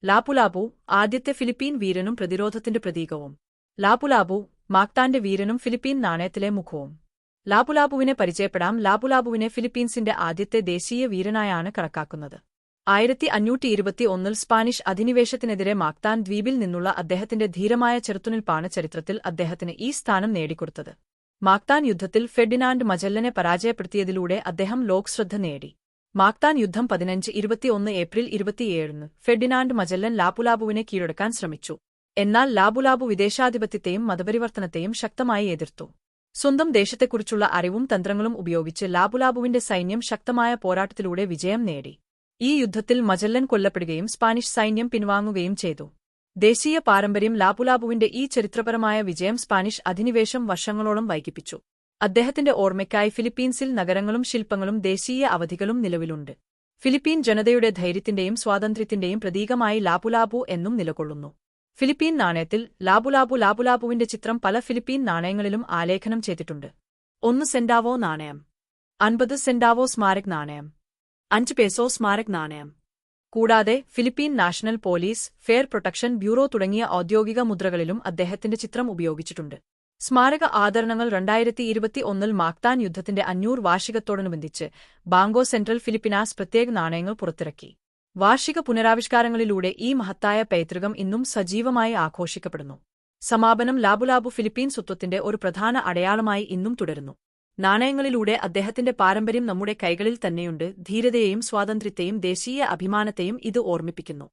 ലാപു-ലാപു, ആദ്യത്തെ ഫിലിപ്പീൻ വീരനും പ്രതിരോധത്തിന്റെ പ്രതീകവും. ലാപു-ലാപു, മാക്താന്റെ വീരനും ഫിലിപ്പീൻ നാണയത്തിലെ മുഖവും. ലാപു-ലാപുവിനെ പരിചയപ്പെടാം. ലാപു-ലാപുവിനെ ഫിലിപ്പീൻസിന്റെ ആദ്യത്തെ ദേശീയ വീരനായാണ് കണക്കാക്കുന്നത്. 1521 സ്പാനിഷ് അധിനിവേശത്തിനെതിരെ മാക്താൻ ദ്വീപിൽ നിന്നുള്ള അദ്ദേഹത്തിന്റെ ധീരമായ ചെറുത്തുനിൽപ്പാണ് ചരിത്രത്തിൽ അദ്ദേഹത്തിന് ഈ സ്ഥാനം നേടിക്കൊടുത്തത്. മാക്താൻ യുദ്ധത്തിൽ ഫെർഡിനാൻഡ് മജല്ലനെ പരാജയപ്പെടുത്തിയതിലൂടെ അദ്ദേഹം ലോകശ്രദ്ധ നേടി. മാക്താൻ യുദ്ധം 1521 ഏപ്രിൽ 27 ഫെർഡിനാൻഡ് മജല്ലൻ ലാപു-ലാപുവിനെ കീഴടക്കാൻ ശ്രമിച്ചു. എന്നാൽ ലാപു-ലാപു വിദേശാധിപത്യത്തെയും മതപരിവർത്തനത്തെയും ശക്തമായി എതിർത്തു. സ്വന്തം ദേശത്തെക്കുറിച്ചുള്ള അറിവും തന്ത്രങ്ങളും ഉപയോഗിച്ച് ലാപു-ലാപുവിന്റെ സൈന്യം ശക്തമായ പോരാട്ടത്തിലൂടെ വിജയം നേടി. ഈ യുദ്ധത്തിൽ മജല്ലൻ കൊല്ലപ്പെടുകയും സ്പാനിഷ് സൈന്യം പിൻവാങ്ങുകയും ചെയ്തു. ദേശീയ പാരമ്പര്യം. ലാപു-ലാപുവിന്റെ ഈ ചരിത്രപരമായ വിജയം സ്പാനിഷ് അധിനിവേശം വർഷങ്ങളോളം വൈകിപ്പിച്ചു. അദ്ദേഹത്തിന്റെ ഓർമ്മയ്ക്കായി ഫിലിപ്പീൻസിൽ നഗരങ്ങളും ശില്പങ്ങളും ദേശീയ അവധികളും നിലവിലുണ്ട്. ഫിലിപ്പീൻ ജനതയുടെ ധൈര്യത്തിന്റെയും സ്വാതന്ത്ര്യത്തിന്റെയും പ്രതീകമായി ലാപു-ലാപു എന്നും നിലകൊള്ളുന്നു. ഫിലിപ്പീൻ നാണയത്തിൽ ലാപു-ലാപു. ലാപു-ലാപുവിന്റെ ചിത്രം പല ഫിലിപ്പീൻ നാണയങ്ങളിലും ആലേഖനം ചെയ്തിട്ടുണ്ട്. 1 സെന്റാവോ നാണയം, 50 സെന്റാവോ സ്മാരക് നാണയം, 5 പേസോ സ്മാരക് നാണയം. കൂടാതെ Philippine national police, fair protection bureau തുടങ്ങിയ ഔദ്യോഗിക മുദ്രകളിലും അദ്ദേഹത്തിന്റെ ചിത്രം ഉപയോഗിച്ചിട്ടുണ്ട്. സ്മാരക ആദരണങ്ങൾ. 2021 മാക്താൻ യുദ്ധത്തിന്റെ 500 വാർഷികത്തോടനുബന്ധിച്ച് ബാങ്കോ സെൻട്രൽ ഫിലിപ്പിനാസ് പ്രത്യേക നാണയങ്ങൾ പുറത്തിറക്കി. വാർഷിക പുനരാവിഷ്കാരങ്ങളിലൂടെ ഈ മഹത്തായ പൈതൃകം ഇന്നും സജീവമായി ആഘോഷിക്കപ്പെടുന്നു. സമാപനം. ലാപു-ലാപു ഫിലിപ്പീൻ സ്വത്വത്തിന്റെ ഒരു പ്രധാന അടയാളമായി ഇന്നും തുടരുന്നു. നാണയങ്ങളിലൂടെ അദ്ദേഹത്തിന്റെ പാരമ്പര്യം നമ്മുടെ കൈകളിൽ തന്നെയുണ്ട്. ധീരതയെയും സ്വാതന്ത്ര്യത്തെയും ദേശീയ അഭിമാനത്തെയും ഇത് ഓർമ്മിപ്പിക്കുന്നു.